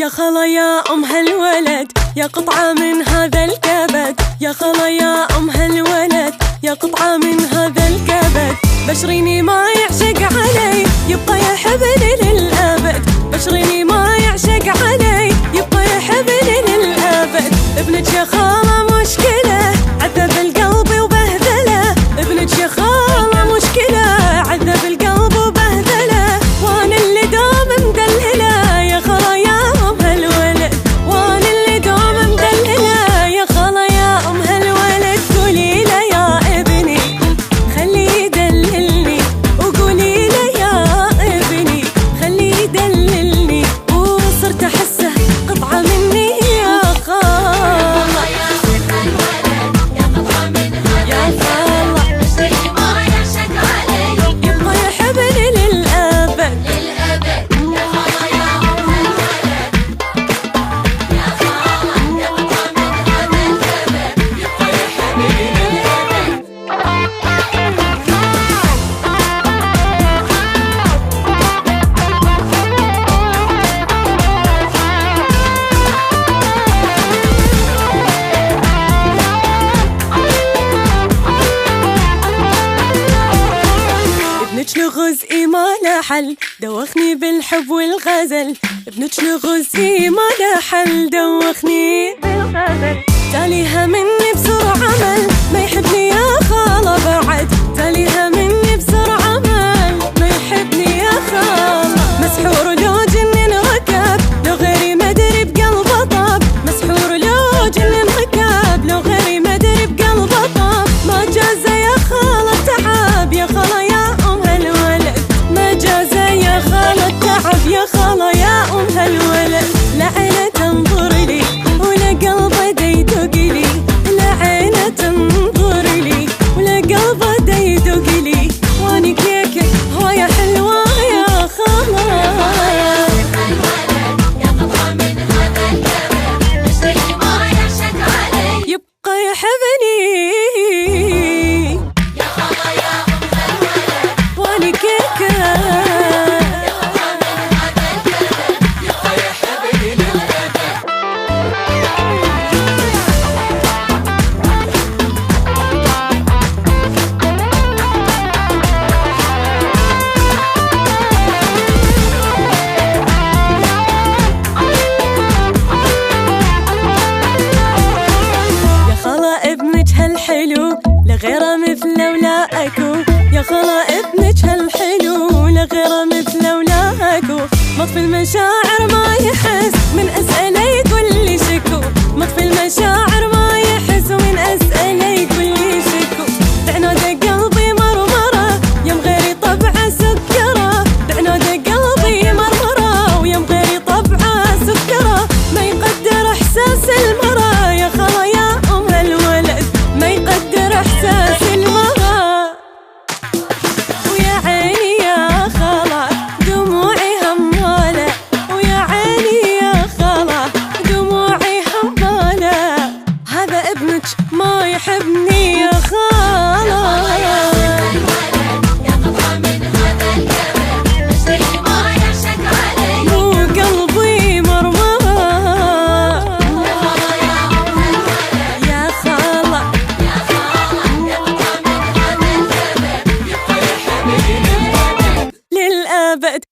يا خلا يا أم هالولد يا قطعة من هذا الكبد، يا خلا يا أم هالولد يا قطعة من هذا الكبد. بشريني ما يعشق علي يبقى يحبني للأبد، بشريني ما يعشق علي يبقى يحبني للأبد. ابنك يا خالة مشكلة عذب القلب وبهذله، ابنك يا خالة مشكلة عذب القلب وبهذله، وانا اللي دوم مدلله يا خلا يا أم هالولد، وانا اللي دوم مدلله يا خلا يا أم هالولد. قولي له يا ابني خليه يدللني، وقولي له يا ابني خليه يدللني، وصرت احسه قطعة مني يا خالة. يا قطعة من هذا الكبد ما يعشق علي يبقى يحبني للأبد. يا خالة يا أم هالولد يا خالة يا قطعة من هذا الكبد يبقى يحبني للأبد. ابنك لغزئي ما له حل دوخني بالحب والغزل، ابنك لغزئي ما له حل دوخني بالغزل. تاليها مني بسرعة عمل ما يحبني يا خالة بعد، تاليها مني بسرعة عمل ما يحبني يا خالة. مسحور لو جنن ركب لو غيري ما ادري بقلبه طاب، مسحور لو جنن ركب لو غيري ما ادري بقلبه طاب. ما جاز يا خالة تعب يا خالة يا أم هالولد، ما جاز يا خالة تعب يا خالة يا أم هالولد. لا عينه تنظر لي ولا قلبه ديدق لي، لا عينه تنظر لي ولا قلبه ديدق لي، واني كيكه هواية حلوة يا خالة. يا قطعة من هذا الكبد بشري ما يعشق علي يبقى يحبني يا خالة يا أم هالولد، واني كيكه يا قطعة من هذا الكبد يبقى يحبني للأبد. يا خلا ابنك هالحلو لغيره مثله ولا اكو، يا خلا ابنك هالحلو لغيره مثله ولا اكو. مطفي المشاعر ما يحس من اسأله يقول لي شكو، مطفي المشاعر ما يحس من اسأله يقول لي شكو. بعناده قلبي مرمره يم غيري طبعه سكره، بعناده قلبي مرمره ويم غيري طبعه سكره. ما يقدر احساس المرة يا خلا يا أم هالولد، ما يقدر احساس المرة. ويا عيني يا خلا دموعي همالة، ويا عيني يا خلا دموعي همالة. هذا ابنك ما يحبني يا خلا. يا قطعة من هذا الكبد بشري ما يعشق علي وقلبي مرمى. يا خلا يا أم هالولد يا خلا يا خلا يا قطعة من هذا الكبد يبقى يحبني للأبد.